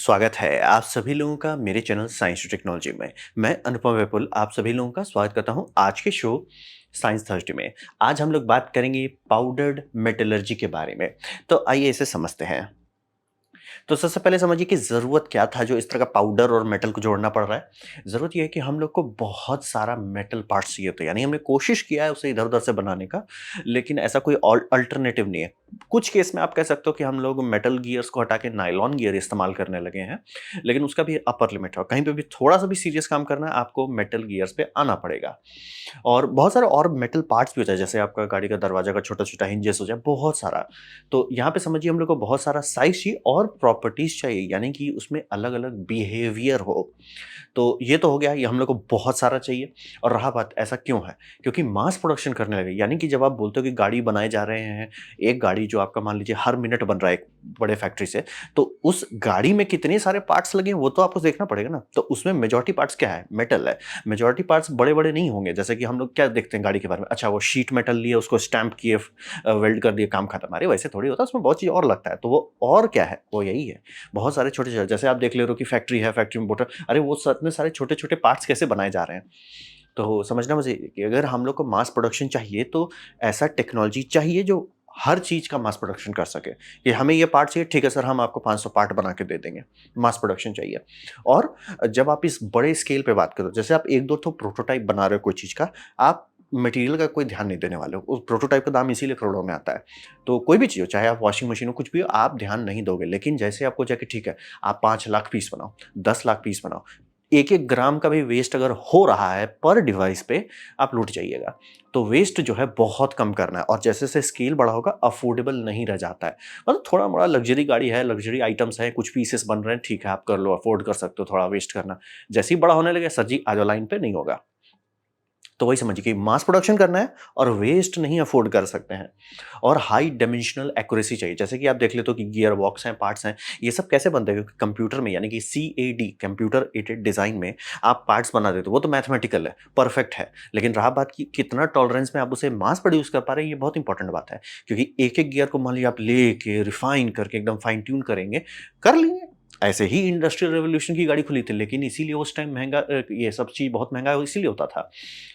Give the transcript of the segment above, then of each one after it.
स्वागत है आप सभी लोगों का मेरे चैनल साइंस टू टेक्नोलॉजी में। मैं अनुपम विपुल आप सभी लोगों का स्वागत करता हूं आज के शो साइंस थर्सडे में। आज हम लोग बात करेंगे पाउडर्ड मेटलर्जी के बारे में। तो आइए इसे समझते हैं। तो सबसे पहले समझिए कि ज़रूरत क्या था जो इस तरह का पाउडर और मेटल को जोड़ना पड़ रहा है। ज़रूरत ये है कि हम लोग को बहुत सारा मेटल पार्ट्स चाहिए थे, यानी हमने कोशिश किया है उसे इधर-उधर से बनाने का, लेकिन ऐसा कोई अल्टरनेटिव नहीं है। कुछ केस में आप कह सकते हो कि हम लोग मेटल गियर्स को हटा के नायलॉन गियर इस्तेमाल करने लगे हैं, लेकिन उसका भी अपर लिमिट है। कहीं पे भी थोड़ा-सा भी सीरियस काम करना है, आपको मेटल गियर्स पे आना पड़ेगा। और बहुत सारे और मेटल पार्ट्स भी होता है, जैसे आपका गाड़ी का दरवाजा का छोटा-छोटा हिंजेस हो जाए, बहुत सारा। तो यहाँ पे समझिए हम लोग को बहुत सारा साइज़ चाहिए और प्रॉपर्टीज़ चाहिए, यानी कि उसमें अलग-अलग बिहेवियर हो। तो ये तो हो गया, ये हम लोग को बहुत सारा चाहिए। और रहा बात ऐसा क्यों है? क्योंकि मास प्रोडक्शन करने लगे, यानी कि जब आप बोलते हो कि गाड़ी बनाए जा रहे हैं, एक गाड़ी जो आपका मान लीजिए हर मिनट बन रहा है एक बड़े फैक्ट्री से, तो उस गाड़ी में कितने सारे पार्ट्स लगे हैं, वो तो आपको देखना पड़ेगा ना। तो उसमें मेजॉरिटी पार्ट्स क्या है? मेटल है। मेजॉरिटी पार्ट्स बड़े-बड़े नहीं होंगे, जैसे कि हम लोग क्या देखते हैं गाड़ी के बारे में, अच्छा वो शीट मेटल लिए, उसको स्टैम्प किए, वेल्ड कर दिए, काम खत्म। अरे वैसे थोड़ी होता है, उसमें बहुत चीज़ और लगता है। तो वो और क्या है? वो यही है। बहुत सारे छोटे-छोटे, जैसे आप देख ले रहे हो कि फैक्ट्री है, फैक्ट्री में मोटर, अरे वो इतने सारे छोटे-छोटे पार्ट्स कैसे बनाए जा रहे हैं? तो समझना मुझे कि अगर हम लोग को मास प्रोडक्शन चाहिए, तो ऐसा टेक्नोलॉजी चाहिए जो हर चीज़ का मास प्रोडक्शन कर सके। कि हमें ये पार्ट चाहिए, ठीक है सर, हम आपको 500 पार्ट बना के दे देंगे। मास प्रोडक्शन चाहिए। और जब आप इस बड़े स्केल पे बात करो, जैसे आप 1-2 तो प्रोटोटाइप बना रहे हो कोई चीज़ का, आप मटेरियल का कोई ध्यान नहीं देने वाले हो। उस प्रोटोटाइप का दाम इसीलिए करोड़ों में आता है। तो कोई भी चीज़ हो, चाहे आप वॉशिंग मशीन हो, कुछ भी हो, आप ध्यान नहीं दोगे। लेकिन जैसे आपको जाके ठीक है, आप 5 लाख पीस बनाओ, 10 लाख पीस बनाओ, 1-1 ग्राम का भी वेस्ट अगर हो रहा है पर डिवाइस पे, आप लूट जाइएगा। तो वेस्ट जो है बहुत कम करना है, और जैसे-जैसे स्केल बड़ा होगा, अफोर्डेबल नहीं रह जाता है। मतलब थोड़ा-मोड़ा लग्ज़री गाड़ी है, लग्ज़री आइटम्स हैं, कुछ पीसेस बन रहे हैं, ठीक है, आप कर लो, अफोर्ड कर सकते हो थोड़ा वेस्ट करना। जैसे ही बड़ा होने लगे, सर जी आ जाओ लाइन पे, नहीं होगा। तो वही समझिए कि मास प्रोडक्शन करना है और वेस्ट नहीं अफोर्ड कर सकते हैं। और हाई डायमेंशनल एक्यूरेसी चाहिए, जैसे कि आप देख लेते हो कि गियर बॉक्स हैं, पार्ट्स हैं, ये सब कैसे बनते हैं? क्योंकि कंप्यूटर में, यानी कि सीएडी, कंप्यूटर एडेड डिजाइन में आप पार्ट्स बना देते हो, वो तो मैथमेटिकल है, परफेक्ट है। लेकिन रहा बात कि कितना टॉलरेंस में आप उसे मास प्रोड्यूस कर पा रहे हैं, ये बहुत इंपॉर्टेंट बात है। क्योंकि एक एक गियर को मान लीजिए आप लेके रिफाइन करके एकदम फाइन ट्यून करेंगे, कर लेंगे। ऐसे ही इंडस्ट्रियल रेवोल्यूशन की गाड़ी खुली थी, लेकिन इसीलिए उस टाइम महंगा, ये सब चीज बहुत महंगा इसीलिए होता था,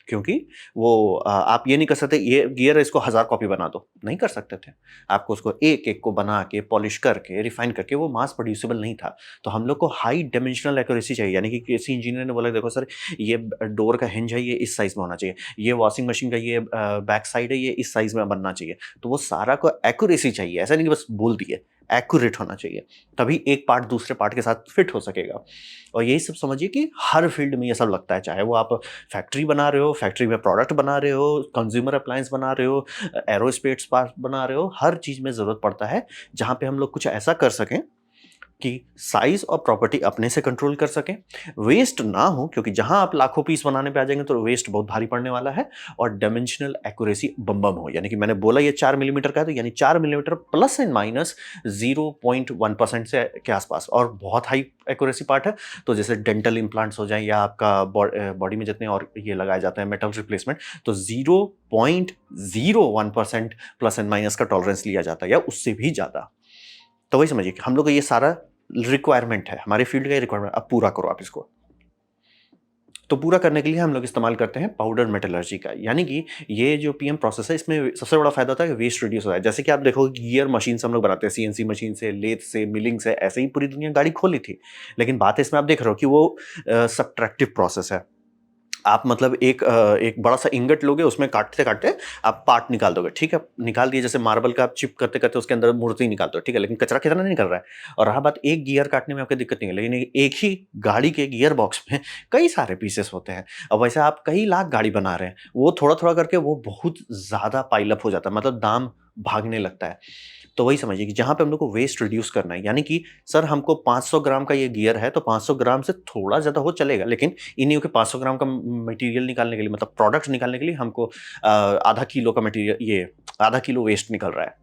क्योंकि वो आप ये नहीं कर सकते ये गियर है, इसको 1000 कॉपी बना दो, नहीं कर सकते थे। आपको उसको एक-एक को बना के, पॉलिश करके, रिफाइन करके, वो मास प्रोड्यूसिबल नहीं था। तो हम लोग को हाई डायमेंशनल एक्यूरेसी चाहिए, यानी कि किसी इंजीनियर ने बोला देखो सर, ये डोर का हिंज है, ये इस साइज़ में होना चाहिए। ये वॉशिंग मशीन का ये बैक साइड है, ये इस साइज़ में बनना चाहिए। तो वो सारा को एक्यूरेसी चाहिए, ऐसा नहीं कि बस बोल दिए, एक्यूरेट होना चाहिए। तभी एक पार्ट दूसरे पार्ट के साथ फिट हो सकेगा। और यही सब समझिए कि हर फील्ड में ये सब लगता है, चाहे वो आप फैक्ट्री बना रहे हो, फैक्ट्री में प्रोडक्ट बना रहे हो, कंज्यूमर अप्लायंस बना रहे हो, एरोस्पेस पार्ट बना रहे हो, हर चीज़ में ज़रूरत पड़ता है, जहाँ पे हम लोग कुछ ऐसा कर सकें कि साइज़ और प्रॉपर्टी अपने से कंट्रोल कर सकें, वेस्ट ना हो, क्योंकि जहाँ आप लाखों पीस बनाने पे आ जाएँगे तो वेस्ट बहुत भारी पड़ने वाला है, और डायमेंशनल एक्यूरेसी बम-बम हो। यानी कि मैंने बोला ये 4 मिलीमीटर का है, तो यानी 4 मिलीमीटर प्लस एंड माइनस 0.1% से के आसपास, और बहुत हाई एक्यूरेसी पार्ट है, तो जैसे डेंटल इम्प्लांट्स हो जाएँ, या आपका बॉडी में जितने और ये लगाए जाते हैं मेटल रिप्लेसमेंट, तो 0.01% प्लस एंड माइनस का टॉलरेंस लिया जाता है, या उससे भी ज़्यादा। तो वही समझिए कि हम लोग को ये सारा रिक्वायरमेंट है, हमारे फील्ड का ये रिक्वायरमेंट, अब पूरा करो आप इसको। तो पूरा करने के लिए हम लोग इस्तेमाल करते हैं पाउडर मेटलर्जी का, यानी कि ये जो पीएम प्रोसेस है, इसमें सबसे बड़ा फायदा होता है कि वेस्ट रिड्यूस होता है। जैसे कि आप देखोगे कि गियर मशीन से हम लोग बनाते हैं, सीएनसी मशीन से, लेथ से, मिलिंग से, ऐसे ही पूरी दुनिया गाड़ी खोली थी। लेकिन बात इसमें आप देख रहे हो कि वो सब्ट्रैक्टिव प्रोसेस है। आप मतलब एक बड़ा-सा इंगट लोगे, उसमें काटते-काटते आप पार्ट निकाल दोगे, ठीक है? निकाल दिए, जैसे मार्बल का आप चिप करते-करते उसके अंदर मूर्ति निकालते हो, ठीक है? लेकिन कचरा कितना नहीं निकल रहा है। और रहा बात एक गियर काटने में, आपको दिक्कत नहीं है, लेकिन एक ही गाड़ी के गियर बॉक्स में कई सारे पीसेस होते हैं। अब वैसे आप कई लाख गाड़ी बना रहे हैं, वो थोड़ा-थोड़ा करके वो बहुत ज़्यादा पाइल अप हो जाता है, मतलब दाम भागने लगता है। तो वही समझिए कि जहाँ पे हम लोग को वेस्ट रिड्यूस करना है, यानी कि सर हमको 500 ग्राम का ये गियर है, तो 500 ग्राम से थोड़ा ज़्यादा हो चलेगा, लेकिन ये नहीं हो कि 500 ग्राम का मटेरियल निकालने के लिए, मतलब प्रोडक्ट निकालने के लिए हमको आधा किलो का मटेरियल, ये आधा किलो वेस्ट निकल रहा है।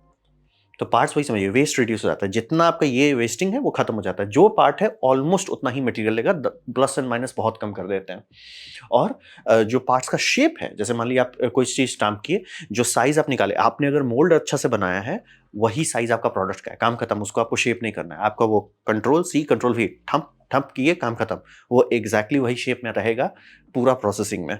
तो पार्ट्स वही समझिए, वेस्ट रिड्यूस हो जाता है, जितना आपका ये वेस्टिंग है वो खत्म हो जाता है, जो पार्ट है ऑलमोस्ट उतना ही मटेरियल लेगा, प्लस एंड माइनस बहुत कम कर देते हैं। और जो पार्ट्स का शेप है, जैसे मान लीजिए आप कोई चीज स्टैम्प किए, जो साइज आप निकाले, आपने अगर मोल्ड अच्छा से बनाया है, वही साइज आपका प्रोडक्ट का है, काम खत्म, उसको आपको शेप नहीं करना है, आपका वो कंट्रोल सी कंट्रोल वी ठप ठप किए, काम खत्म, वो एग्जैक्टली वही शेप में रहेगा पूरा प्रोसेसिंग में,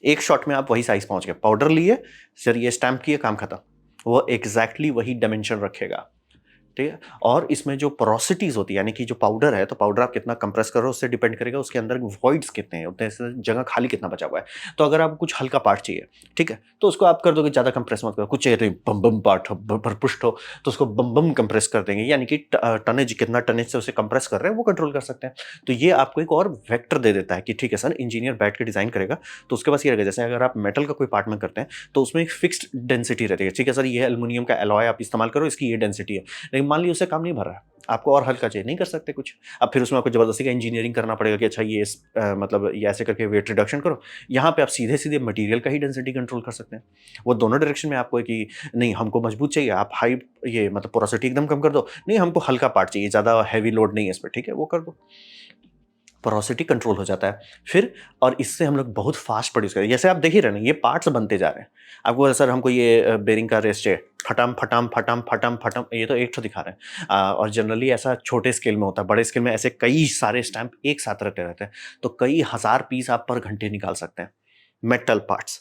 एक शॉट में आप वही साइज पहुंच गए, पाउडर लिए सर, ये स्टैम्प किए, काम खत्म, वो एग्जैक्टली वही डायमेंशन रखेगा। ठीक है। और इसमें जो पोरोसिटीज होती है, यानी कि जो पाउडर है, तो पाउडर आप कितना कंप्रेस करो उससे डिपेंड करेगा, उसके अंदर वॉइड्स कितने हैं, उतने से जगह खाली कितना बचा हुआ है। तो अगर आपको कुछ हल्का पार्ट चाहिए, ठीक है, तो उसको आप कर दोगे, ज़्यादा कंप्रेस मत करो, कुछ चाहिए बम बम पार्ट हो, भरपुष्ट हो, तो उसको बम बम कंप्रेस कर देंगे, यानी कि टनेज, कितना टनेज से उसे कंप्रेस कर रहे हैं वो कंट्रोल कर सकते हैं। तो ये आपको एक और वेक्टर दे देता है कि ठीक है सर, इंजीनियर बैठ के डिजाइन करेगा तो उसके पास ये रहेगा, जैसे अगर आप मेटल का कोई पार्ट में करते हैं तो उसमें एक फिक्स्ड डेंसिटी रहती है, ठीक है सर, ये एल्यूमिनियम का एलॉय आप इस्तेमाल करो, इसकी ये डेंसिटी है, लेकिन मान लीजिए उससे काम नहीं भर रहा है, आपको और हल्का चाहिए, नहीं कर सकते कुछ। अब फिर उसमें आपको जबरदस्ती का इंजीनियरिंग करना पड़ेगा कि अच्छा ये मतलब ये ऐसे करके वेट रिडक्शन करो। यहाँ पे आप सीधे सीधे मटेरियल का ही डेंसिटी कंट्रोल कर सकते हैं, वो दोनों डायरेक्शन में आपको है कि नहीं हमको मजबूत चाहिए, आप हाई ये मतलब पोरोसिटी एकदम कम कर दो, नहीं हमको हल्का पार्ट चाहिए, ज़्यादा हैवी लोड नहीं है इस पर, ठीक है, वो कर दो, पोरोसिटी कंट्रोल हो जाता है। फिर और इससे हम लोग बहुत फास्ट प्रोड्यूस करें, जैसे आप देख ही रहे ना, ये पार्ट्स बनते जा रहे हैं, आपको सर हमको ये बेरिंग का रेस्ट है, फटाम फटाम फटाम फटाम फटाम, ये तो एक तो दिखा रहे हैं, और जनरली ऐसा छोटे स्केल में होता है, बड़े स्केल में ऐसे कई सारे स्टैंप एक साथ रखे रहते हैं, तो कई हजार पीस आप पर घंटे निकाल सकते हैं मेटल पार्ट्स।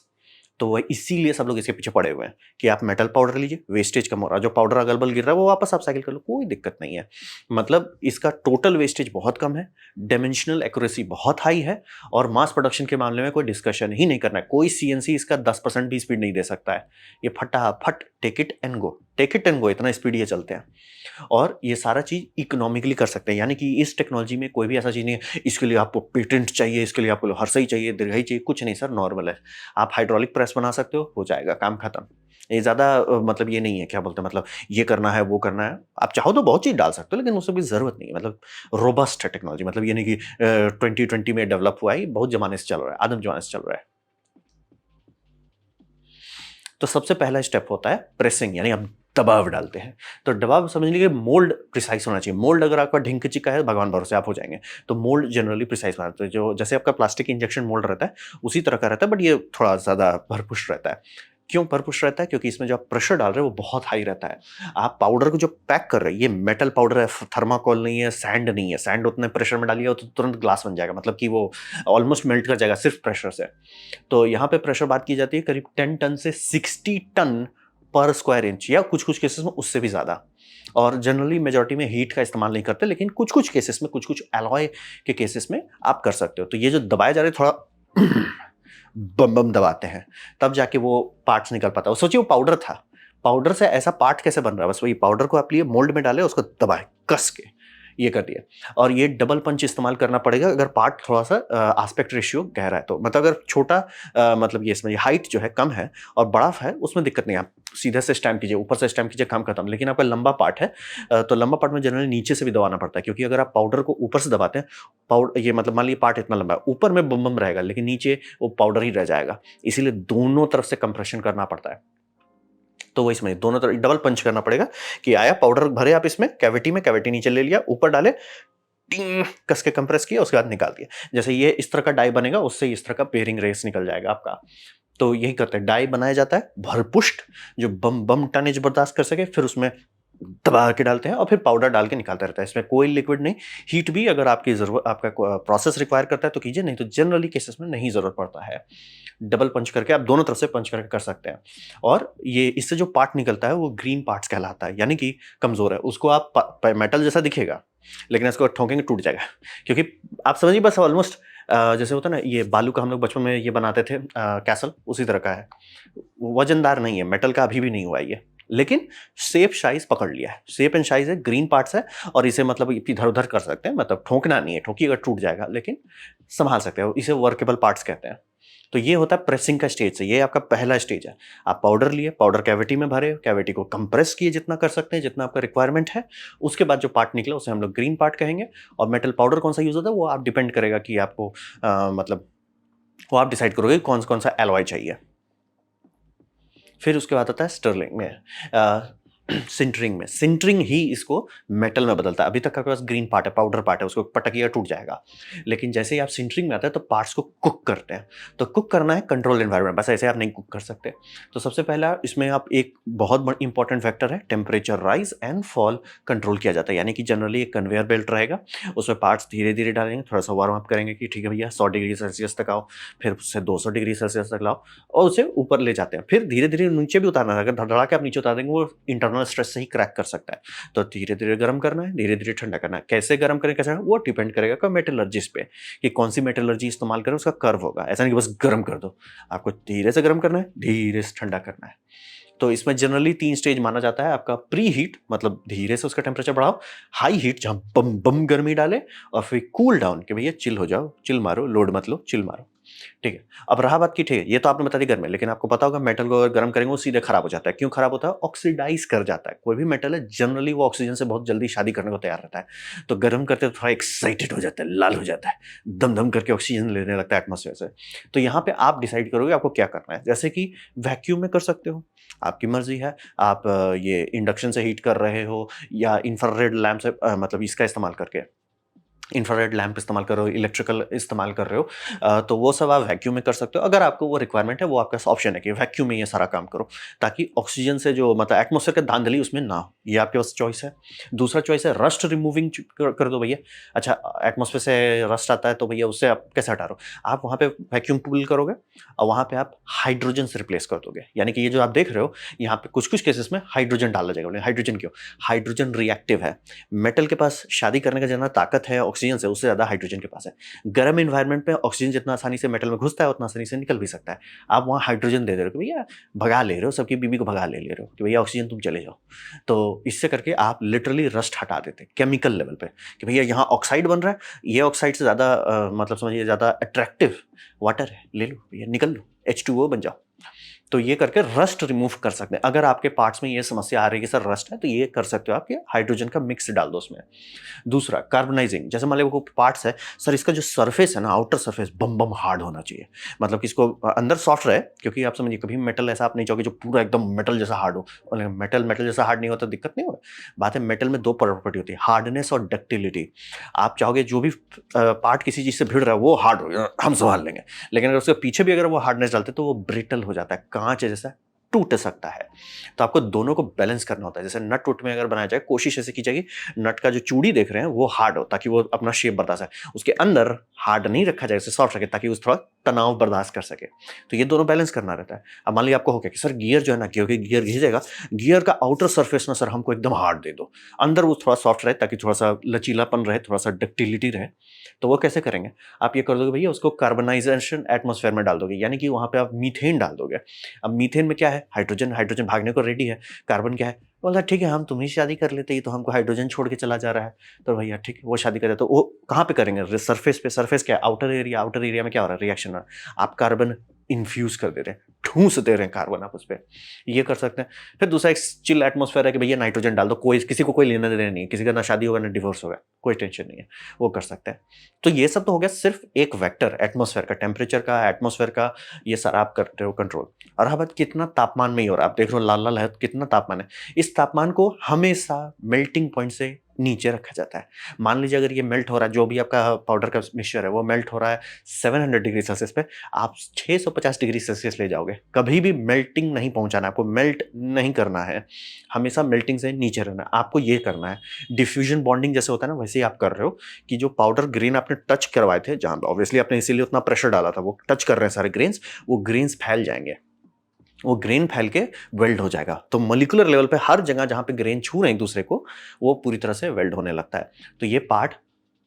तो वह इसीलिए सब लोग इसके पीछे पड़े हुए हैं कि आप मेटल पाउडर लीजिए, वेस्टेज कम हो रहा है, जो पाउडर अगल बगल गिर रहा है वो वापस आप साइकिल कर लो, कोई दिक्कत नहीं है। मतलब इसका टोटल वेस्टेज बहुत कम है, डायमेंशनल एक्यूरेसी बहुत हाई है, और मास प्रोडक्शन के मामले में कोई डिस्कशन ही नहीं करना है, कोई सीएनसी इसका 10% भी स्पीड नहीं दे सकता है, ये फटाफट take it and go, take it and go, इतना स्पीड ये चलते हैं। और ये सारा चीज इकोनॉमिकली कर सकते हैं, यानी कि इस टेक्नोलॉजी में कोई भी ऐसा चीज नहीं है इसके लिए आपको पेटेंट चाहिए, इसके लिए आपको हर्षई चाहिए, दीर्घई चाहिए, कुछ नहीं सर, नॉर्मल है, आप हाइड्रोलिक प्रेस बना सकते हो जाएगा, काम खत्म। ये ज्यादा मतलब ये नहीं है, क्या बोलते हैं, मतलब ये करना है वो करना है, आप चाहो तो बहुत चीज डाल सकते हो, लेकिन उससे भी जरूरत नहीं है, मतलब रोबस्ट है टेक्नोलॉजी, मतलब ये नहीं कि 2020 में डेवलप हुआ है, बहुत जमाने से चल रहा है, आदम जमाने से चल रहा है। तो सबसे पहला स्टेप होता है प्रेसिंग, यानी हम दबाव डालते हैं। तो दबाव समझ लीजिए, मोल्ड प्रिसाइज होना चाहिए, मोल्ड अगर आपका ढिंक चिका है, भगवान भरोसे आप हो जाएंगे। तो मोल्ड जनरली प्रिसाइज बनाते हैं, जो जैसे आपका प्लास्टिक इंजेक्शन मोल्ड रहता है उसी तरह का रहता है, बट ये थोड़ा ज़्यादा भरपुष्ट रहता है। क्यों भरपुष्ट रहता है? क्योंकि इसमें जो आप प्रेशर डाल रहे हैं वो बहुत हाई रहता है। आप पाउडर को जो पैक कर रहे हैं, ये मेटल पाउडर है, थर्माकोल नहीं है, सैंड नहीं है, सैंड उतने प्रेशर में डालिए तो तुरंत ग्लास बन जाएगा, मतलब कि वो ऑलमोस्ट मेल्ट कर जाएगा सिर्फ प्रेशर से। तो यहाँ पे प्रेशर बात की जाती है करीब 10 टन से 60 टन पर स्क्वायर इंच, या कुछ कुछ केसेस में उससे भी ज़्यादा। और जनरली मेजॉरिटी में हीट का इस्तेमाल नहीं करते, लेकिन कुछ कुछ केसेस में, कुछ कुछ एलॉय के केसेस में आप कर सकते हो। तो ये जो दबाए जा रहे थोड़ा बम बम दबाते हैं, तब जाके वो पार्ट्स निकल पाता है। सोचिए वो पाउडर था, पाउडर से ऐसा पार्ट कैसे बन रहा है, बस वही पाउडर को आप लिए मोल्ड में डाले, उसको दबाए कस के, ये कर दिया। और ये डबल पंच इस्तेमाल करना पड़ेगा अगर पार्ट थोड़ा सा एस्पेक्ट रेशियो गहरा है तो, मतलब अगर छोटा मतलब ये इसमें हाइट जो है कम है और बड़ा है उसमें दिक्कत नहीं है, आप सीधे से स्टैम्प कीजिए, ऊपर से स्टैम्प कीजिए, काम खत्म। लेकिन आपका लंबा पार्ट है तो लंबा पार्ट में जनरली नीचे से भी दबाना पड़ता है, क्योंकि अगर आप पाउडर को ऊपर से दबाते हैं, पाउडर ये मतलब मान लीजिए पार्ट इतना लंबा है, ऊपर में बम बम रहेगा लेकिन नीचे वो पाउडर ही रह जाएगा, इसीलिए दोनों तरफ से कंप्रेशन करना पड़ता है। तो वही समझिए, दोनों तरफ डबल पंच करना पड़ेगा कि आया पाउडर भरे आप इसमें कैविटी में, कैविटी नीचे ले लिया, ऊपर डाले, टिंग कस के कंप्रेस किया, उसके बाद निकाल दिया। जैसे ये इस तरह का डाई बनेगा, उससे इस तरह का पेयरिंग रेस निकल जाएगा आपका। तो यही करते हैं, डाई बनाया जाता है भरपुष्ट, जो बम बम टनेज बर्दाश्त कर सके, फिर उसमें दबा के डालते हैं और फिर पाउडर डाल के निकालते रहता है। इसमें कोई लिक्विड नहीं, हीट भी अगर आपकी जरूरत, आपका प्रोसेस रिक्वायर करता है तो कीजिए, नहीं तो जनरली केसेस में नहीं जरूरत पड़ता है। डबल पंच करके आप दोनों तरफ से पंच करके कर सकते हैं। और ये इससे जो पार्ट निकलता है वो ग्रीन पार्ट्स कहलाता है, यानी कि कमजोर है, उसको आप मेटल जैसा दिखेगा लेकिन इसको ठोकेंगे टूट जाएगा, क्योंकि आप समझिए बस ऑलमोस्ट जैसे होता है ना, ये बालू का हम लोग बचपन में ये बनाते थे कैसल, उसी तरह का है, वजनदार नहीं है, मेटल का अभी भी नहीं हुआ है ये, लेकिन शेप साइज पकड़ लिया है, शेप एंड साइज है, ग्रीन पार्ट्स है, और इसे मतलब इधर उधर कर सकते हैं, मतलब ठोकना नहीं है, ठोकिएगा टूट जाएगा, लेकिन संभाल सकते हैं, इसे वर्केबल पार्ट्स कहते हैं। तो ये होता है प्रेसिंग का स्टेज से, ये आपका पहला स्टेज है। आप पाउडर लिए, पाउडर कैविटी में भरे, कैविटी को कंप्रेस किए जितना कर सकते हैं, जितना आपका रिक्वायरमेंट है, उसके बाद जो पार्ट निकला उसे हम लोग ग्रीन पार्ट कहेंगे। और मेटल पाउडर कौन सा यूज होता है वो आप डिपेंड करेगा कि आपको मतलब वो आप डिसाइड करोगे कौन कौन सा एलॉय चाहिए। फिर उसके बाद आता है स्टर्लिंग में सिंटरिंग में, सिंटरिंग ही इसको मेटल में बदलता है। अभी तक आपके पास ग्रीन पार्ट है, पाउडर पार्ट है, उसको पटकिएगा टूट जाएगा। लेकिन जैसे ही आप सिंटरिंग में आते हैं तो पार्ट्स को कुक करते हैं। तो कुक करना है कंट्रोल एनवायरनमेंट, बस ऐसे आप नहीं कुक कर सकते। तो सबसे पहला इसमें आप एक बहुत इंपॉर्टेंट फैक्टर है temperature rise and fall control किया जाता है। यानी कि जनरली एक कन्वेयर बेल्ट रहेगा, उसमें पार्ट्स धीरे धीरे डालेंगे, थोड़ा सा वार्म अप करेंगे कि ठीक है भैया 100 डिग्री सेल्सियस तक आओ, फिर उससे 200 डिग्री सेल्सियस तक लाओ और उसे ऊपर ले जाते हैं। फिर धीरे धीरे नीचे भी उतारना है, अगर धड़धड़ा के आप नीचे उतार देंगे वो इंटरनल स्ट्रेस से ही क्रैक कर सकता है। तो धीरे धीरे गर्म करना है, धीरे धीरे ठंडा करना है। कैसे गर्म करें, कैसे वो डिपेंड करेगा मेटलर्जिस्ट पे कि कौन सी मेटलर्जी इस्तेमाल करें, उसका कर्व होगा। ऐसा नहीं कि बस गर्म कर दो, आपको धीरे से गर्म करना है, धीरे से ठंडा करना है। तो इसमें जनरली 3 स्टेज माना जाता है। आपका प्री हीट, मतलब धीरे से उसका टेम्परेचर बढ़ाओ, हाई हीट जहां बम बम गर्मी डाले, और फिर कूल डाउन कि भैया चिल हो जाओ, चिल मारो, लोड मत लो, चिल मारो। ठीक है। अब रहा बात की, ठीक है ये तो आपने बता दी गर्म है, लेकिन आपको पता होगा मेटल को अगर गर्म करेंगे वो सीधे खराब हो जाता है। क्यों खराब होता है? ऑक्सीडाइज कर जाता है। कोई भी मेटल है जनरली वो ऑक्सीजन से बहुत जल्दी शादी करने को तैयार रहता है। तो गर्म करते तो थोड़ा एक्साइटेड हो जाता है, लाल हो जाता है, दम दम करके ऑक्सीजन लेने लगता है एटमोसफेयर से। तो यहाँ पे आप डिसाइड करोगे आपको क्या करना है। जैसे कि वैक्यूम में कर सकते हो, आपकी मर्जी है। आप ये इंडक्शन से हीट कर रहे हो या इंफ्रारेड लैम्प से, मतलब इसका इस्तेमाल करके, इंफ्रारेड लैंप इस्तेमाल कर रहे हो, इलेक्ट्रिकल इस्तेमाल कर रहे हो, तो वो सब आप वैक्यूम में कर सकते हो। अगर आपको वो रिक्वायरमेंट है, वो आपका ऑप्शन है कि वैक्यूम में ये सारा काम करो, ताकि ऑक्सीजन से जो मतलब एटमोसफेयर का धांधली उसमें ना हो। ये आपके पास चॉइस है। दूसरा चॉइस है रस्ट रिमूविंग कर दो भैया। अच्छा, एटमोसफेयर से रस्ट आता है तो भैया उससे आप कैसे हटा रहे हो? आप वहाँ पे वैक्यूम पुल करोगे और वहाँ पे आप हाइड्रोजन से रिप्लेस कर दोगे। यानी कि ये जो आप देख रहे हो यहाँ पे कुछ कुछ केसेस में हाइड्रोजन डाला जाएगा। हाइड्रोजन क्यों? हाइड्रोजन रिएक्टिव है। मेटल के पास शादी करने का जितना ताकत है ऑक्सीजन से, उससे ज्यादा हाइड्रोजन के पास है। गर्म इन्वायरमेंट पे ऑक्सीजन जितना आसानी से मेटल में घुसता है उतना आसानी से निकल भी सकता है। आप वहाँ हाइड्रोजन दे रहे हो कि भैया भगा ले रहे हो, सबकी बीबी को भगा ले रहे हो कि भैया ऑक्सीजन तुम चले जाओ। तो इससे करके आप लिटरली रस्ट हटा देते केमिकल लेवल पे कि भैया यहाँ ऑक्साइड बन रहा है, ये ऑक्साइड से ज्यादा मतलब समझिए ज्यादा अट्रैक्टिव वाटर है, ले लो भैया, निकल लो, H2O बन जाओ। तो ये करके रस्ट रिमूव कर सकते हैं। अगर आपके पार्ट्स में ये समस्या आ रही है कि सर रस्ट है, तो ये कर सकते हो आप, हाइड्रोजन का मिक्स डाल दो उसमें। दूसरा कार्बनाइजिंग, जैसे मान लो वो पार्ट्स है, सर इसका जो सरफेस है ना, आउटर सरफेस बम बम हार्ड होना चाहिए। मतलब कि इसको अंदर सॉफ्ट रहे, क्योंकि आप समझिए कभी मेटल ऐसा आप नहीं चाहोगे जो पूरा एकदम मेटल जैसा हार्ड हो। और मेटल मेटल जैसा हार्ड नहीं होता दिक्कत नहीं हो। बात है मेटल में 2 प्रॉपर्टी होती है, हार्डनेस और डक्टिलिटी। आप चाहोगे जो भी पार्ट किसी चीज से भिड़ रहा है वो हार्ड हो, हम संभाल लेंगे। लेकिन अगर उसके पीछे भी अगर वो हार्डनेस डालते तो वो ब्रिटल हो जाता है, कांच जैसा टूट सकता है। तो आपको दोनों को बैलेंस करना होता है। जैसे नट वुड में अगर बनाया जाए, कोशिश ऐसे की जाएगी नट का जो चूड़ी देख रहे हैं वो हार्ड हो, ताकि वो अपना शेप बर्दाश्त है। उसके अंदर हार्ड नहीं रखा जाए, उसे सॉफ्ट रखे ताकि उस थोड़ा तनाव बर्दाश्त कर सके। तो ये दोनों बैलेंस करना रहता है। अब मान लीजिए आपको हो गया कि सर गियर जो है ना, क्योंकि गियर घिसेगा, गियर का आउटर सरफेस ना सर हमको एकदम हार्ड दे दो, अंदर वो थोड़ा सॉफ्ट रहे ताकि थोड़ा सा लचीलापन रहे, थोड़ा सा डक्टिलिटी रहे। तो वो कैसे करेंगे? आप ये कर दोगे भैया, उसको कार्बनाइजेशन एटमॉस्फेयर में डाल दोगे, यानी कि वहां पे आप मीथेन डाल दोगे। अब मीथेन में क्या है? हाइड्रोजन, हाइड्रोजन भागने को रेडी है। कार्बन क्या है? बोला ठीक है हम तुम्हें शादी कर लेते, ये तो हमको हाइड्रोजन छोड़ के चला जा रहा है। तो भैया ठीक है वो शादी करे, तो वो कहाँ पे करेंगे? सरफेस पे। सरफेस क्या है? Outer area. आउटर एरिया में क्या हो रहा है? रिएक्शन हो रहा है। आप कार्बन इन्फ्यूज कर दे रहे हैं, ठूस दे रहे हैं कार्बन आप उस पर। ये कर सकते हैं। फिर दूसरा एक चिल एटमॉस्फेयर है कि भैया नाइट्रोजन डाल दो, कोई किसी को कोई लेना देना नहीं है, किसी का ना शादी होगा ना डिवोर्स होगा, कोई टेंशन नहीं है, वो कर सकते हैं। तो ये सब तो हो गया सिर्फ एक वेक्टर, एटमॉस्फेयर का, टेम्परेचर का, एटमॉस्फेयर का, ये सारा आप करते हो कंट्रोल। और हाँ बात कितना तापमान में ही हो रहा है, आप देख रहे हो लाल लाल है, कितना तापमान है। इस तापमान को हमेशा मेल्टिंग पॉइंट से नीचे रखा जाता है। मान लीजिए अगर ये मेल्ट हो रहा है, जो भी आपका पाउडर का मिक्सचर है वो मेल्ट हो रहा है 700 डिग्री सेल्सियस पे, आप 650 डिग्री सेल्सियस ले जाओगे। कभी भी मेल्टिंग नहीं पहुंचाना, आपको मेल्ट नहीं करना है, हमेशा मेल्टिंग से नीचे रहना है। आपको ये करना है डिफ्यूजन बॉन्डिंग जैसे होता है ना, वैसे ही आप कर रहे हो कि जो पाउडर ग्रेन आपने टच करवाए थे, जहां ऑब्वियसली आपने इसीलिए उतना प्रेशर डाला था, वो टच कर रहे हैं सारे ग्रेन्स, वो ग्रेन्स फैल जाएंगे, वो ग्रेन फैल के वेल्ड हो जाएगा। तो मोलिकुलर लेवल पे हर जगह जहां पे ग्रेन छू रहे हैं एक दूसरे को, वो पूरी तरह से वेल्ड होने लगता है। तो ये पार्ट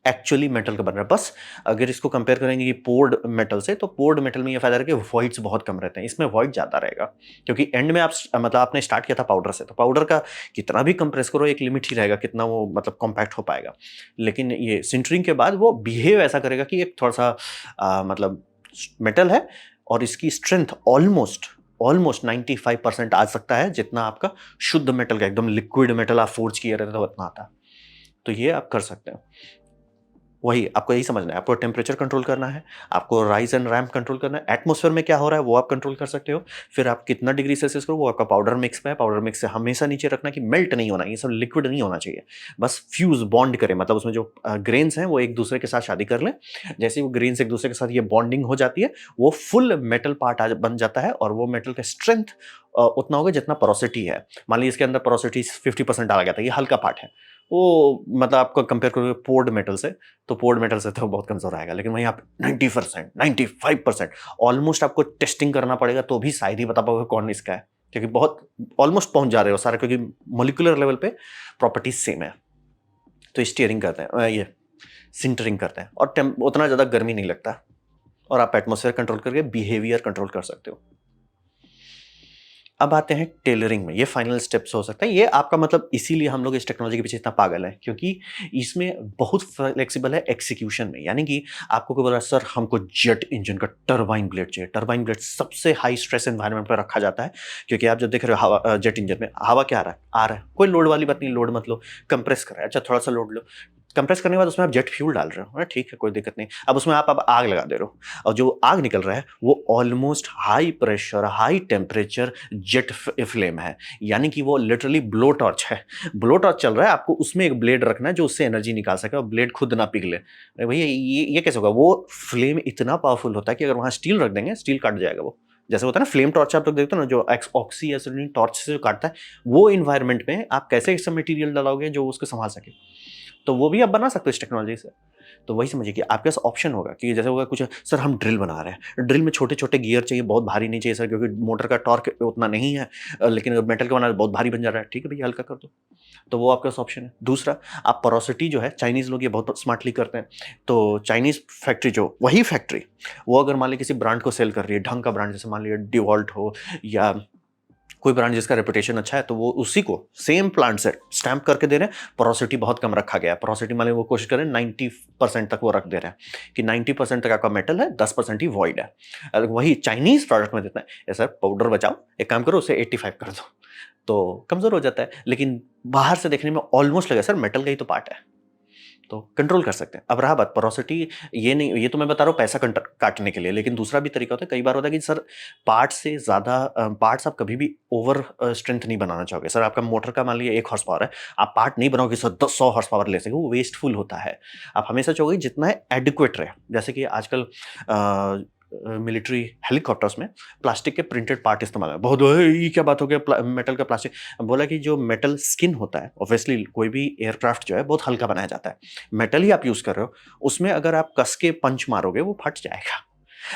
एक्चुअली मेटल का बन रहा है। बस अगर इसको कंपेयर करेंगे कि पोर्ड मेटल से, तो पोर्ड मेटल में ये फायदा है कि वॉइड्स बहुत कम रहते हैं, इसमें वॉइड ज्यादा रहेगा। क्योंकि एंड में आप मतलब आपने स्टार्ट किया था पाउडर से, तो पाउडर का कितना भी कंप्रेस करो एक लिमिट ही रहेगा कितना वो मतलब कॉम्पैक्ट हो पाएगा। लेकिन ये सिंटरिंग के बाद वो बिहेव ऐसा करेगा कि एक थोड़ा सा मतलब मेटल है और इसकी स्ट्रेंथ ऑलमोस्ट 95% आ सकता है, जितना आपका शुद्ध मेटल का एकदम लिक्विड मेटल आप फोर्ज किए रहते तो उतना आता है। तो ये आप कर सकते हैं। वही आपको यही समझना है, आपको टेम्परेचर कंट्रोल करना है, आपको राइज एंड रैम्प कंट्रोल करना है, एटमॉस्फेयर में क्या हो रहा है वो आप कंट्रोल कर सकते हो। फिर आप कितना डिग्री सेल्सियस करो वो आपका पाउडर मिक्स में है, पाउडर मिक्स से हमेशा नीचे रखना कि मेल्ट नहीं होना, ये सब लिक्विड नहीं होना चाहिए, बस फ्यूज बॉन्ड करे, मतलब उसमें जो ग्रेन्स हैं वो एक दूसरे के साथ शादी कर लें। जैसे वो ग्रेन्स एक दूसरे के साथ ये बॉन्डिंग हो जाती है, वो फुल मेटल पार्ट बन जाता है, और वो मेटल का स्ट्रेंथ उतना होगा जितना पोरोसिटी है। मान लीजिए इसके अंदर पोरोसिटी 50% डाला गया था, ये हल्का पार्ट है, वो मतलब आपको कंपेयर करोगे पोर्ड मेटल से, तो पोर्ड मेटल से तो बहुत कमजोर आएगा, लेकिन वहीं आप 90%, 95% ऑलमोस्ट आपको टेस्टिंग करना पड़ेगा तो भी शायद ही बता पाओगे कौन इसका है, क्योंकि बहुत ऑलमोस्ट पहुंच जा रहे हो सारे, क्योंकि मोलिकुलर लेवल पे प्रॉपर्टीज सेम है। तो स्टीयरिंग करते हैं, ये सिंटरिंग करते हैं, और उतना ज़्यादा गर्मी नहीं लगता, और आप एटमोसफेयर कंट्रोल करके बिहेवियर कंट्रोल कर सकते हो। अब आते हैं टेलरिंग में, ये फाइनल स्टेप्स हो सकता है। ये आपका मतलब इसीलिए हम लोग इस टेक्नोलॉजी के पीछे इतना पागल है, क्योंकि इसमें बहुत फ्लेक्सिबल है एक्सिक्यूशन में। यानी कि आपको कोई बोला सर हमको जेट इंजन का टरबाइन ब्लेड चाहिए, टरबाइन ब्लेड सबसे हाई स्ट्रेस एनवायरनमेंट पर रखा जाता है, क्योंकि आप जब देख रहे हो हवा, जेट इंजन में हवा क्या आ रहा है, कोई लोड वाली बात नहीं, लोड मत लो, कंप्रेस कर रहा है, अच्छा थोड़ा सा लोड लो, कंप्रेस करने के बाद उसमें आप जेट फ्यूल डाल रहे हो, ठीक है कोई दिक्कत नहीं, अब उसमें आप अब आग लगा दे रहे हो, और जो आग निकल रहा है वो almost high pressure high temperature jet flame है, यानी कि वो लिटरली ब्लो टॉर्च है, ब्लो टॉर्च चल रहा है, आपको उसमें एक ब्लेड रखना है जो उससे एनर्जी निकाल सके और ब्लेड खुद ना पिघले। भैया ये कैसे होगा, वो फ्लेम इतना पावरफुल होता है कि अगर वहां स्टील रख देंगे स्टील कट जाएगा। वो जैसे होता है ना फ्लेम टॉर्च, आप लोग देखते हो ना जो ऑक्सी एसिड टॉर्च से जो काटता है, वो इन्वायरमेंट में आप कैसे ऐसा मटेरियल डालोगे जो उसको संभाल सके, तो वो भी आप बना सकते हो इस टेक्नोलॉजी से। तो वही समझिए कि आपके पास ऑप्शन होगा कि जैसे होगा कुछ सर हम ड्रिल बना रहे हैं, ड्रिल में छोटे छोटे गियर चाहिए, बहुत भारी नहीं चाहिए सर क्योंकि मोटर का टॉर्क उतना नहीं है, लेकिन मेटल का बना बहुत भारी बन जा रहा है, ठीक है भैया हल्का कर दो, तो वो आपके पास ऑप्शन है। दूसरा, आप पोरोसिटी जो है, चाइनीज लोग ये बहुत स्मार्टली करते हैं, तो चाइनीज फैक्ट्री जो वही फैक्ट्री वो अगर मान ली किसी ब्रांड को सेल कर रही है, ढंग का ब्रांड, जैसे मान लिया डिवॉल्ट हो या कोई ब्रांड जिसका रेपुटेशन अच्छा है, तो वो उसी को सेम प्लांट से स्टैंप करके दे रहे हैं, पोरोसिटी बहुत कम रखा गया है, पोरोसिटी मान लो वो कोशिश करें 90% तक वो रख दे रहे हैं कि 90% तक आपका मेटल है, 10% ही वॉइड है। अगर वही चाइनीज प्रोडक्ट में देता है सर पाउडर बचाओ, एक काम करो उसे 85 कर दो, तो कमजोर हो जाता है, लेकिन बाहर से देखने में ऑलमोस्ट लगे सर मेटल का ही तो पार्ट है, तो कंट्रोल कर सकते हैं। अब रहा बात पोरोसिटी, ये नहीं, ये तो मैं बता रहा हूँ पैसा काटने के लिए, लेकिन दूसरा भी तरीका होता है, कई बार होता है कि सर पार्ट से ज़्यादा पार्ट्स आप कभी भी ओवर स्ट्रेंथ नहीं बनाना चाहोगे। सर आपका मोटर का मान लीजिए 1 हॉर्स पावर है, आप पार्ट नहीं बनाओगे सर 100 हॉर्स पावर ले सके, वो वेस्टफुल होता है। आप हमेशा चाहोगे जितना है एडिक्वेट रहे, जैसे कि आजकल मिलिट्री हेलीकॉप्टर्स में प्लास्टिक के प्रिंटेड पार्ट इस्तेमाल है, बहुत ये क्या बात हो गया मेटल का प्लास्टिक, बोला कि जो मेटल स्किन होता है, ऑब्वियसली कोई भी एयरक्राफ्ट जो है बहुत हल्का बनाया जाता है, मेटल ही आप यूज कर रहे हो, उसमें अगर आप कस के पंच मारोगे वो फट जाएगा।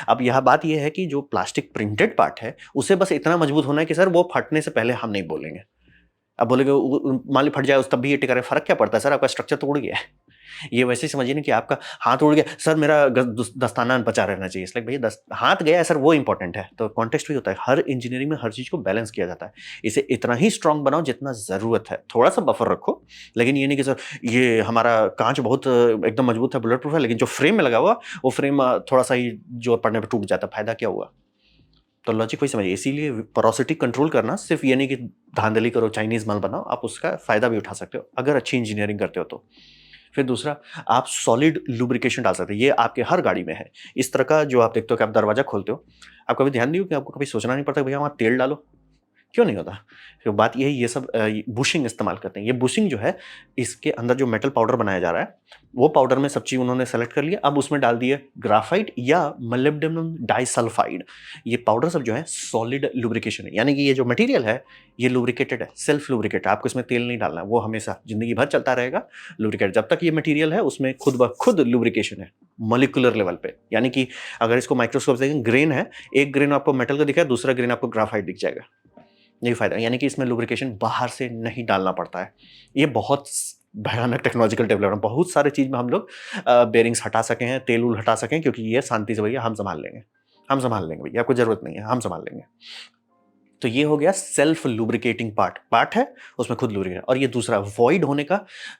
अब यह बात यह है कि जो प्लास्टिक प्रिंटेड पार्ट है उसे बस इतना मजबूत होना है कि सर वो फटने से पहले हम नहीं बोलेंगे, अब बोलेगे मान ली फट जाए उस तब भी ये टिका रहे, फर्क क्या पड़ता है सर, आपका स्ट्रक्चर तो उड़ गया है। ये वैसे ही समझिए ना कि आपका हाथ उड़ गया सर, मेरा दस्ताना बचा रहना चाहिए, इसलिए भैया हाथ गया है सर वो इंपॉर्टेंट है, तो कॉन्टेक्स्ट भी होता है, हर इंजीनियरिंग में हर चीज को बैलेंस किया जाता है, इसे इतना ही स्ट्रांग बनाओ जितना जरूरत है, थोड़ा सा बफर रखो, लेकिन ये नहीं कि सर ये हमारा कांच बहुत एकदम मजबूत है बुलेट प्रूफ है, लेकिन जो फ्रेम में लगा हुआ वो फ्रेम थोड़ा सा ही जोर पड़ने पर टूट जाता, फायदा क्या हुआ। तो लॉजिक वही समझिए, इसीलिए पोरोसिटी कंट्रोल करना सिर्फ ये नहीं कि धांधली करो चाइनीज माल बनाओ, आप उसका फायदा भी उठा सकते हो अगर अच्छी इंजीनियरिंग करते हो तो। फिर दूसरा, आप सॉलिड लुब्रिकेशन डाल सकते हो, ये आपके हर गाड़ी में है, इस तरह का जो आप देखते हो कि आप दरवाजा खोलते हो, आप कभी ध्यान दियो कि आपको कभी सोचना नहीं पड़ता भैया वहाँ तेल डालो, क्यों नहीं होता। तो बात यही, ये सब बुशिंग इस्तेमाल करते हैं, ये बुशिंग जो है इसके अंदर जो मेटल पाउडर बनाया जा रहा है, वो पाउडर में सब चीज उन्होंने सेलेक्ट कर लिया, अब उसमें डाल दिए ग्राफाइट या मोलिब्डेनम डाइसल्फाइड, ये पाउडर सब जो है सॉलिड लुब्रिकेशन है, यानी कि ये जो मटेरियल है ये लुब्रिकेटेड है, सेल्फ लुब्रिकेट, आपको इसमें तेल नहीं डालना है, वो हमेशा जिंदगी भर चलता रहेगा लुब्रिकेट, जब तक ये मटेरियल है उसमें खुद ब खुद लुब्रिकेशन है मॉलिक्यूलर लेवल पे, यानी कि अगर इसको माइक्रोस्कोप से देखें, ग्रेन है, एक ग्रेन आपको मेटल का दिखा है, दूसरा ग्रेन आपको ग्राफाइट दिख जाएगा, यही फायदा, यानी कि इसमें लुब्रिकेशन बाहर से नहीं डालना पड़ता है। ये बहुत भयानक टेक्नोलॉजिकल डेवलपमेंट, बहुत सारे चीज में हम लोग बेरिंग्स हटा सके हैं, तेल उल हटा सकें, क्योंकि ये शांति से भैया हम संभाल लेंगे, हम संभाल लेंगे भैया, आपको जरूरत नहीं है, हम संभाल लेंगे। तो ये हो गया सेल्फ लुब्रिकेटिंग पार्ट है उसमें खुद लुब्रिकेट, और ये दूसरा वॉइड होने का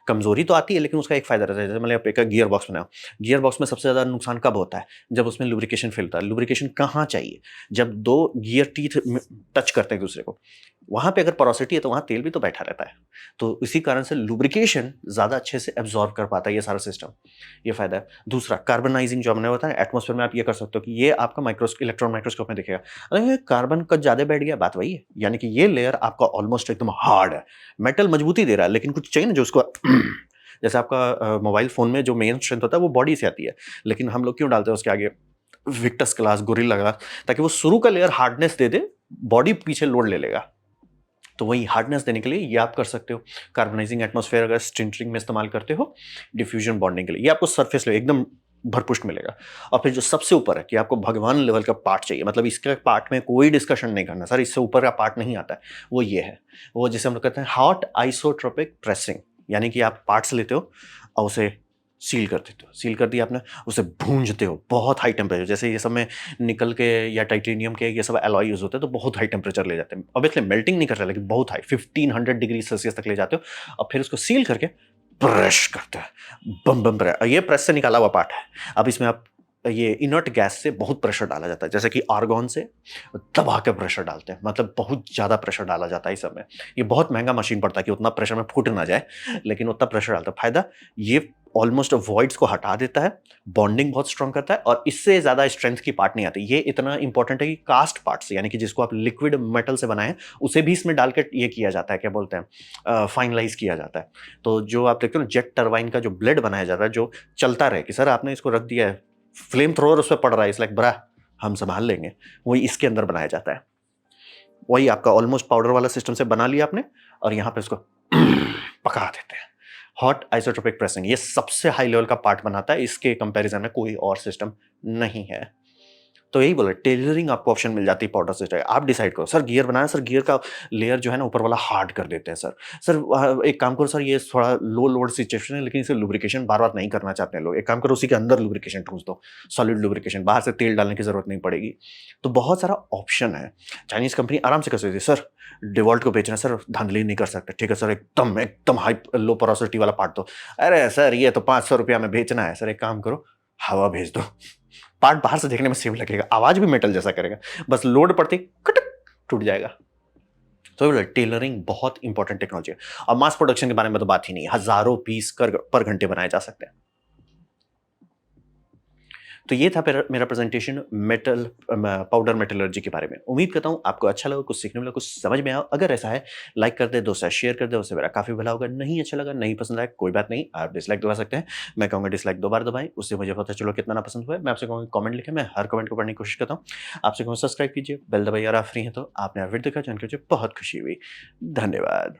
कमजोरी तो आती है, लेकिन उसका एक फायदा रहता है, जैसे मतलब एक गियर बॉक्स बनाओ, गियर बॉक्स में सबसे ज्यादा नुकसान कब होता है, जब उसमें लुब्रिकेशन फेल होता है। लुब्रिकेशन कहाँ चाहिए, जब दो गियर टीथ टच करते हैं एक दूसरे को, वहाँ पे अगर पोरोसिटी है तो वहाँ तेल भी तो बैठा रहता है। तो इसी कारण से लुब्रिकेशन ज़्यादा अच्छे से एब्ज़ॉर्ब कर पाता है ये सारा सिस्टम, ये फ़ायदा है। दूसरा कार्बनाइज़िंग जो हमने बताया एटमॉस्फेयर में आप ये कर सकते हो कि ये आपका इलेक्ट्रॉन माइक्रोस्कोप में दिखेगा। अरे कार्बन का ज़्यादा बैठ गया, बात वही है। यानी कि ये लेयर आपका ऑलमोस्ट एकदम हार्ड है। मेटल मजबूती दे रहा है लेकिन कुछ चाहिए ना जो उसको जैसे आपका मोबाइल फ़ोन में जो मेन स्ट्रेंथ होता है वो बॉडी से आती है। लेकिन हम लोग क्यों डालते हैं उसके आगे विक्टस क्लास, गोरिल्ला ग्लास, ताकि वो शुरू का लेयर हार्डनेस दे दे, बॉडी पीछे लोड ले लेगा। तो वही हार्डनेस देने के लिए ये आप कर सकते हो। कार्बनाइजिंग एटमॉस्फेयर अगर स्टिंटरिंग में इस्तेमाल करते हो, डिफ्यूजन बॉन्डिंग के लिए, ये आपको सरफेस लेवल एकदम भरपुष्ट मिलेगा। और फिर जो सबसे ऊपर है कि आपको भगवान लेवल का पार्ट चाहिए, मतलब इसके पार्ट में कोई डिस्कशन नहीं करना, सर इससे ऊपर का पार्ट नहीं आता है, वो ये है। वो जिसे हम लोग कहते हैं हॉट आइसोट्रोपिक प्रेसिंग, यानी कि आप पार्ट्स लेते हो और उसे सील कर देते हो। सील कर दिया आपने, उसे भूंजते हो बहुत हाई टेम्परेचर, जैसे ये सब में निकल के या टाइटेनियम के ये सब एलॉय यूज होते हैं तो बहुत हाई टेम्परेचर ले जाते हैं। ऑब्वियसली मेल्टिंग नहीं कर रहे लेकिन बहुत हाई 1500 डिग्री सेल्सियस तक ले जाते हो और फिर उसको सील करके प्रेस करते हैं। बम बम प्रेस, ये प्रेस से निकाला हुआ पार्ट है। अब इसमें आप ये इनर्ट गैस से बहुत प्रेशर डाला जाता है, जैसे कि आर्गॉन से दबा के प्रेशर डालते हैं, मतलब बहुत ज़्यादा प्रेशर डाला जाता है इस समय। ये बहुत महंगा मशीन पड़ता है कि उतना प्रेशर में फूट ना जाए, लेकिन उतना प्रेशर डालता है। फायदा ये ऑलमोस्ट वॉइड्स को हटा देता है, बॉन्डिंग बहुत स्ट्रांग करता है और इससे ज़्यादा स्ट्रेंथ की पार्ट नहीं आती। ये इतना इंपॉर्टेंट है कि कास्ट पार्ट्स, यानी कि जिसको आप लिक्विड मेटल से बनाए उसे भी इसमें डाल के ये किया जाता है, क्या बोलते हैं, फाइनलाइज किया जाता है। तो जो आप देखते हो ना जेट टरबाइन का जो ब्लेड बनाया जाता है, जो चलता रहे कि सर आपने इसको रख दिया है, फ्लेम थ्रोअर उस पर पड़ रहा है, इस लाइक ब्रा हम संभाल लेंगे, वही इसके अंदर बनाया जाता है। वही आपका ऑलमोस्ट पाउडर वाला सिस्टम से बना लिया आपने और यहाँ पे इसको पका देते हैं। हॉट आइसोट्रोपिक प्रेसिंग ये सबसे हाई लेवल का पार्ट बनाता है, इसके कंपैरिजन में कोई और सिस्टम नहीं है। तो यही बोला, टेलरिंग आपको ऑप्शन मिल जाती है पाउडर से। आप डिसाइड करो, सर गियर बनाना, सर गियर का लेयर जो है ना ऊपर वाला हार्ड कर देते हैं सर। सर एक काम करो सर, ये थोड़ा लो लोड सिचुएशन है लेकिन इसे लुब्रिकेशन बार बार नहीं करना चाहते हैं लोग, एक काम करो उसी के अंदर लुब्रिकेशन ठूस दो, सॉलिड लुब्रिकेशन, बाहर से तेल डालने की जरूरत नहीं पड़ेगी। तो बहुत सारा ऑप्शन है। चाइनीज कंपनी आराम से कर सकती है, सर डिवॉल्ट को बेचना सर, धांधली नहीं कर सकते, ठीक है सर एकदम एकदम हाई लो पोरोसिटी वाला पार्ट दो। अरे सर ये तो 500 रुपया में बेचना है, सर एक काम करो हवा भेज दो, पार्ट बाहर से देखने में सेम लगेगा, आवाज भी मेटल जैसा करेगा, बस लोड पड़ते ही कटक टूट जाएगा। तो टेलरिंग बहुत इंपॉर्टेंट टेक्नोलॉजी है और मास प्रोडक्शन के बारे में तो बात ही नहीं, हजारों पीस पर घंटे बनाए जा सकते हैं। तो ये था मेरा प्रेजेंटेशन मेटल पाउडर मेटलर्जी के बारे में। उम्मीद करता हूँ आपको अच्छा लगा, कुछ सीखने मिला, कुछ समझ में आया। अगर ऐसा है लाइक कर दे, दोस्तों शेयर कर दे, उससे मेरा काफी भला होगा। नहीं अच्छा लगा, नहीं पसंद आया, कोई बात नहीं, आप डिसलाइक दबा सकते हैं। मैं कहूँगा डिसलाइक 2 बार दबाएं, उससे मुझे पता चलो कितना ना पसंद हुआ है। मैं आपसे कहूँगा कमेंट लिखें, मैं हर कमेंट को पढ़ने की कोशिश करता हूँ। आपसे कहूँ सब्सक्राइब कीजिए, बेल दबाइए, और आप फ्री हैं तो आपने वीडियो देखा जानकर मुझे बहुत खुशी हुई। धन्यवाद।